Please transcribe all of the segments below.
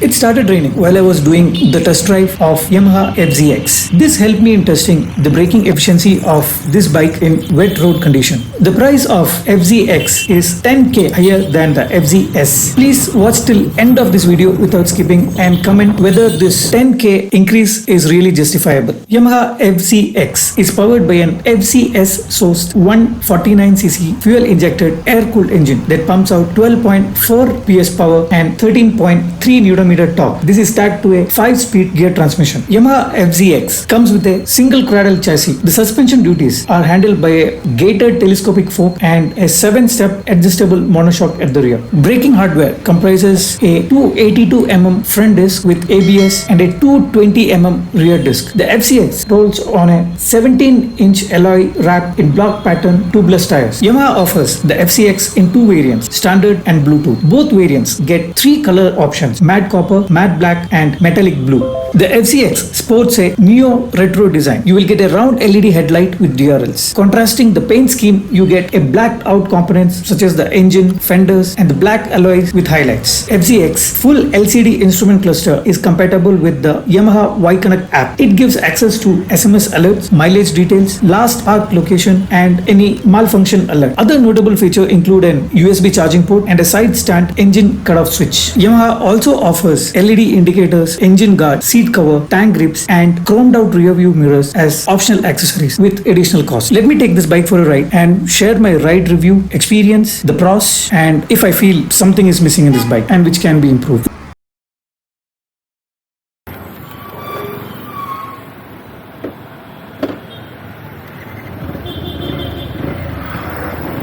It started raining while I was doing the test drive of Yamaha FZX. This helped me in testing the braking efficiency of this bike in wet road condition. The price of FZX is 10k higher than the FZS. Please watch till end of this video without skipping and comment whether this 10k increase is really justifiable. Yamaha FZX is powered by an FZS sourced 149cc fuel injected air cooled engine that pumps out 12.4 PS power and 13.3 Nm torque. This is stacked to a 5-speed gear transmission. Yamaha FZX comes with a single cradle chassis. The suspension duties are handled by a gated telescopic fork and a 7-step adjustable monoshock at the rear. Braking hardware comprises a 282mm front disc with ABS and a 220mm rear disc. The FZX rolls on a 17-inch alloy wrapped in block pattern tubeless tires. Yamaha offers the FZX in two variants, standard and Bluetooth. Both variants get 3 color options: matte copper, matte black and metallic blue. The FZX sports a neo-retro design. You will get a round LED headlight with DRLs. Contrasting the paint scheme, you get a blacked out components such as the engine, fenders and the black alloys with highlights. FZX full LCD instrument cluster is compatible with the Yamaha Y-Connect app. It gives access to SMS alerts, mileage details, last park location and any malfunction alert. Other notable features include an USB charging port and a side stand engine cutoff switch. Yamaha also offers LED indicators, engine guard, seat cover, tank grips and chromed out rear view mirrors as optional accessories with additional cost. Let me take this bike for a ride and share my ride review, experience, the pros and if I feel something is missing in this bike and which can be improved.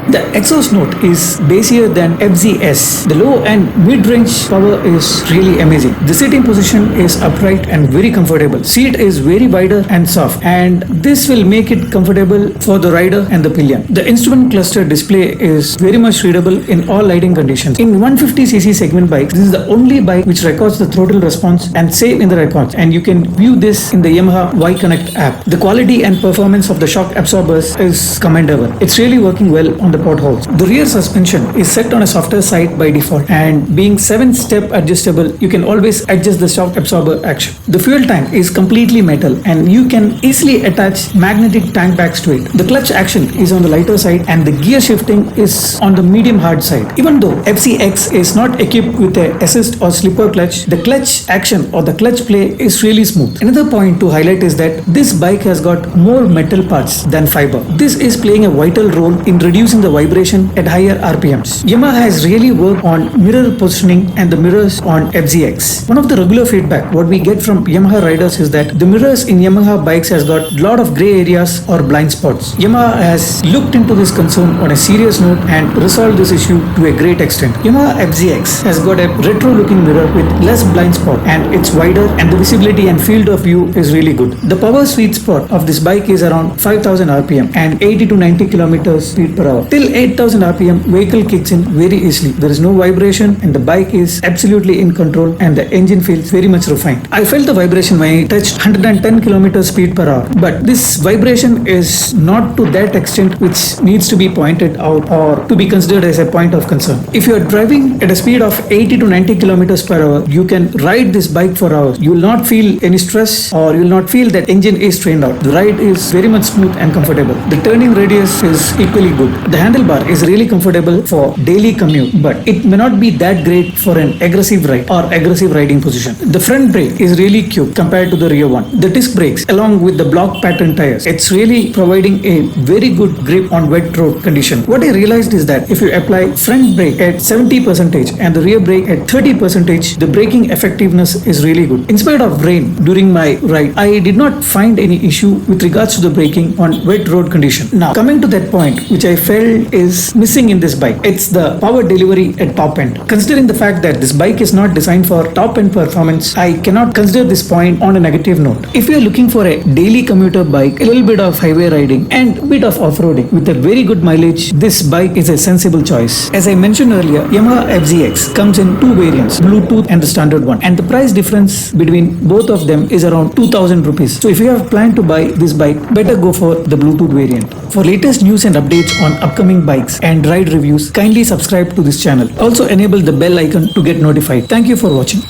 The exhaust note is bassier than FZS. The low and mid-range power is really amazing. The sitting position is upright and very comfortable. Seat is very wider and soft and this will make it comfortable for the rider and the pillion. The instrument cluster display is very much readable in all lighting conditions. In 150cc segment bike, this is the only bike which records the throttle response and save in the records, and you can view this in the Yamaha Y-Connect app. The quality and performance of the shock absorbers is commendable. It's really working well on the potholes. The rear suspension is set on a softer side by default and being 7-step adjustable, you can always adjust the shock absorber action. The fuel tank is completely metal and you can easily attach magnetic tank bags to it. The clutch action is on the lighter side and the gear shifting is on the medium hard side. Even though FZX is not equipped with a assist or slipper clutch, the clutch action or the clutch play is really smooth. Another point to highlight is that this bike has got more metal parts than fiber. This is playing a vital role in reducing the vibration at higher RPMs. Yamaha has really worked on mirror positioning and the mirrors on FZX. One of the regular feedback what we get from Yamaha riders is that the mirrors in Yamaha bikes has got lot of grey areas or blind spots. Yamaha has looked into this concern on a serious note and resolved this issue to a great extent. Yamaha FZX has got a retro looking mirror with less blind spot and it's wider and the visibility and field of view is really good. The power sweet spot of this bike is around 5000 RPM and 80 to 90 km speed per hour. Till 8000 RPM vehicle kicks in very easily. There is no vibration and the bike is absolutely in control and the engine feels very much refined. I felt the vibration when I touched 110 km speed per hour, but this vibration is not to that extent which needs to be pointed out or to be considered as a point of concern. If you are driving at a speed of 80 to 90 km per hour, you can ride this bike for hours. You will not feel any stress or you will not feel that engine is strained out. The ride is very much smooth and comfortable. The turning radius is equally good. The handlebar is really comfortable for daily commute, but it may not be that great for an aggressive ride or aggressive riding position. The front brake is really cute compared to the rear one. The disc brakes along with the block pattern tires, it's really providing a very good grip on wet road condition. What I realized is that if you apply front brake at 70% and the rear brake at 30%, the braking effectiveness is really good. In spite of rain during my ride, I did not find any issue with regards to the braking on wet road condition. Now coming to that point which I felt is missing in this bike, it's the power delivery at top end. Considering the fact that this bike is not designed for top end performance, I cannot consider this point on a negative note. If you are looking for a daily commuter bike, a little bit of highway riding and bit of off-roading with a very good mileage, this bike is a sensible choice. As I mentioned earlier, Yamaha FZX comes in two variants, Bluetooth and the standard one, and the price difference between both of them is around 2000 rupees. So if you have planned to buy this bike, better go for the Bluetooth variant. For latest news and updates on upcoming bikes and ride reviews, kindly subscribe to this channel. Also enable the bell icon to get notified. Thank you for watching.